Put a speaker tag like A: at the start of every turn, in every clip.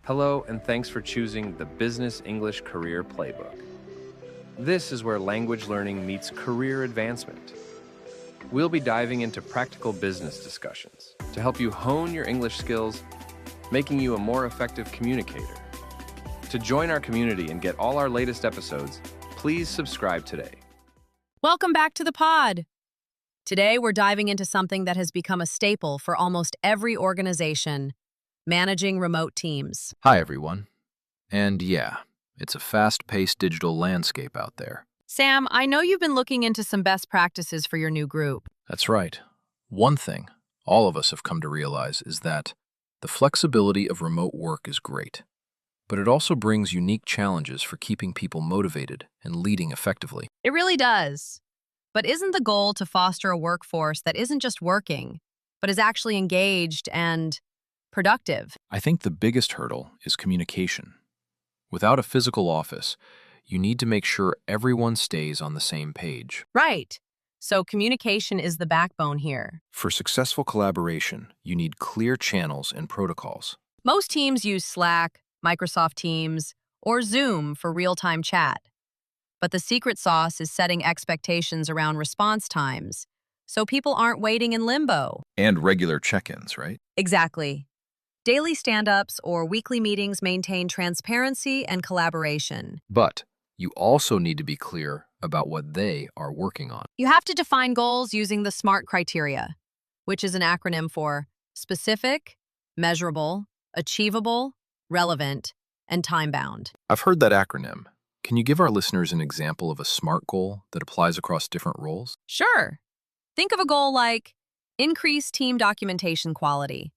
A: Hello, and thanks for choosing the Business English Career Playbook. This is where language learning meets career advancement. We'll be diving into practical business discussions to help you hone your English skills, making you a more effective communicator. To join our community and get all our latest episodes, please subscribe today.
B: Welcome back to the pod. Today, we're diving into something that has become a staple for almost every organization: managing remote teams.
C: Hi, everyone. And yeah, it's a fast-paced digital landscape out there.
B: Sam, I know you've been looking into some best practices for your new group.
C: That's right. One thing all of us have come to realize is that the flexibility of remote work is great, but it also brings unique challenges for keeping people motivated and leading effectively.
B: It really does. But isn't the goal to foster a workforce that isn't just working, but is actually engaged and productive?
C: I think the biggest hurdle is communication. Without a physical office, you need to make sure everyone stays on the same page.
B: Right. So communication is the backbone here.
C: For successful collaboration, you need clear channels and protocols.
B: Most teams use Slack, Microsoft Teams, or Zoom for real-time chat. But the secret sauce is setting expectations around response times, so people aren't waiting in limbo.
C: And regular check-ins, right?
B: Exactly. Daily stand-ups or weekly meetings maintain transparency and collaboration.
C: But you also need to be clear about what they are working on.
B: You have to define goals using the SMART criteria, which is an acronym for specific, measurable, achievable, relevant, and time-bound.
C: I've heard that acronym. Can you give our listeners an example of a SMART goal that applies across different roles?
B: Sure. Think of a goal like increase team documentation quality.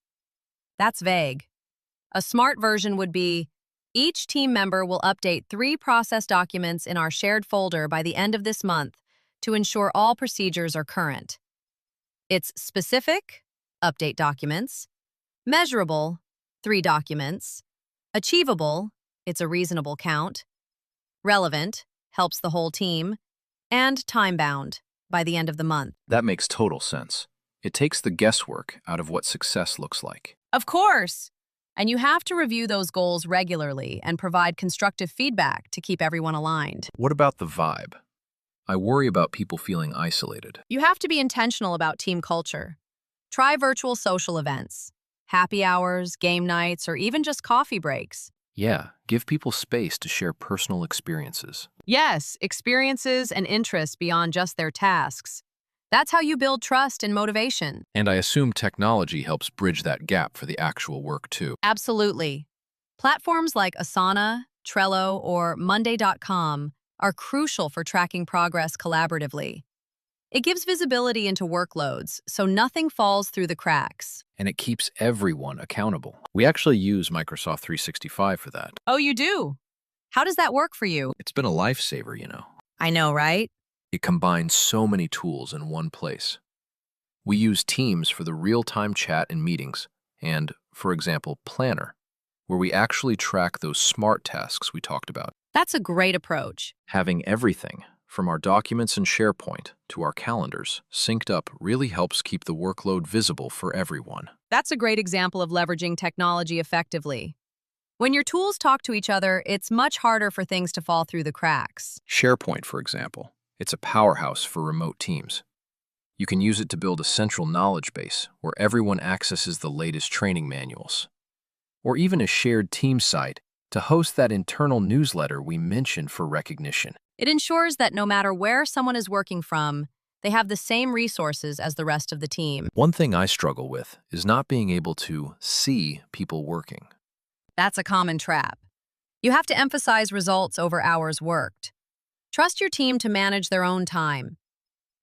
B: That's vague. A SMART version would be each team member will update 3 process documents in our shared folder by the end of this month to ensure all procedures are current. It's specific, update documents; measurable, 3 documents; achievable, it's a reasonable count; relevant, helps the whole team; and time-bound, by the end of the month.
C: That makes total sense. It takes the guesswork out of what success looks like.
B: Of course! And you have to review those goals regularly and provide constructive feedback to keep everyone aligned.
C: What about the vibe? I worry about people feeling isolated.
B: You have to be intentional about team culture. Try virtual social events, happy hours, game nights, or even just coffee breaks.
C: Yeah, give people space to share personal experiences.
B: Yes, experiences and interests beyond just their tasks. That's how you build trust and motivation.
C: And I assume technology helps bridge that gap for the actual work too.
B: Absolutely. Platforms like Asana, Trello, or Monday.com are crucial for tracking progress collaboratively. It gives visibility into workloads, so nothing falls through the cracks.
C: And it keeps everyone accountable. We actually use Microsoft 365 for that.
B: Oh, you do? How does that work for you?
C: It's been a lifesaver, you know.
B: I know, right?
C: It combines so many tools in one place. We use Teams for the real-time chat and meetings, and, for example, Planner, where we actually track those SMART tasks we talked about.
B: That's a great approach.
C: Having everything, from our documents in SharePoint to our calendars, synced up really helps keep the workload visible for everyone.
B: That's a great example of leveraging technology effectively. When your tools talk to each other, it's much harder for things to fall through the cracks.
C: SharePoint, for example. It's a powerhouse for remote teams. You can use it to build a central knowledge base where everyone accesses the latest training manuals. Or even a shared team site to host that internal newsletter we mentioned for recognition.
B: It ensures that no matter where someone is working from, they have the same resources as the rest of the team.
C: One thing I struggle with is not being able to see people working.
B: That's a common trap. You have to emphasize results over hours worked. Trust your team to manage their own time.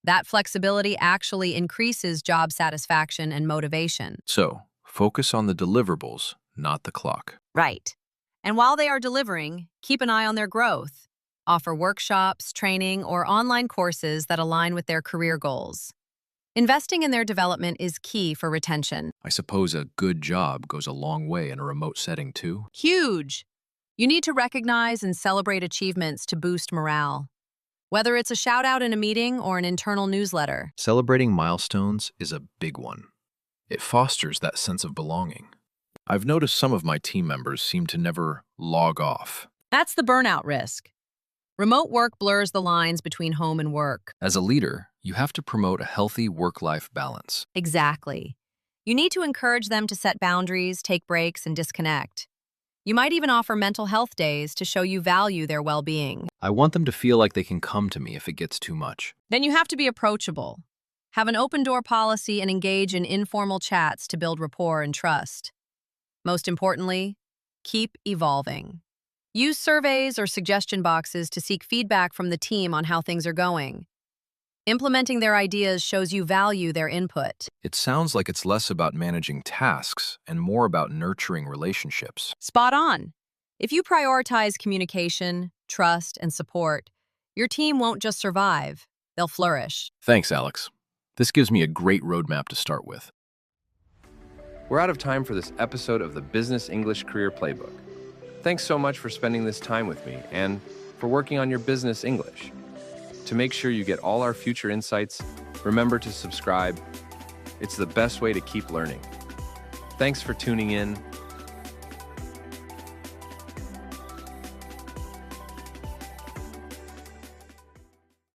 B: That flexibility actually increases job satisfaction and motivation.
C: So, focus on the deliverables, not the clock.
B: Right. And while they are delivering, keep an eye on their growth. Offer workshops, training, or online courses that align with their career goals. Investing in their development is key for retention.
C: I suppose a good job goes a long way in a remote setting too.
B: Huge! You need to recognize and celebrate achievements to boost morale. Whether it's a shout-out in a meeting or an internal newsletter.
C: Celebrating milestones is a big one. It fosters that sense of belonging. I've noticed some of my team members seem to never log off.
B: That's the burnout risk. Remote work blurs the lines between home and work.
C: As a leader, you have to promote a healthy work-life balance.
B: Exactly. You need to encourage them to set boundaries, take breaks, and disconnect. You might even offer mental health days to show you value their well-being.
C: I want them to feel like they can come to me if it gets too much.
B: Then you have to be approachable. Have an open-door policy and engage in informal chats to build rapport and trust. Most importantly, keep evolving. Use surveys or suggestion boxes to seek feedback from the team on how things are going. Implementing their ideas shows you value their input.
C: It sounds like it's less about managing tasks and more about nurturing relationships.
B: Spot on. If you prioritize communication, trust, and support, your team won't just survive, they'll flourish.
C: Thanks, Alex. This gives me a great roadmap to start with.
A: We're out of time for this episode of the Business English Career Playbook. Thanks so much for spending this time with me and for working on your business English. To make sure you get all our future insights, remember to subscribe. It's the best way to keep learning. Thanks for tuning in,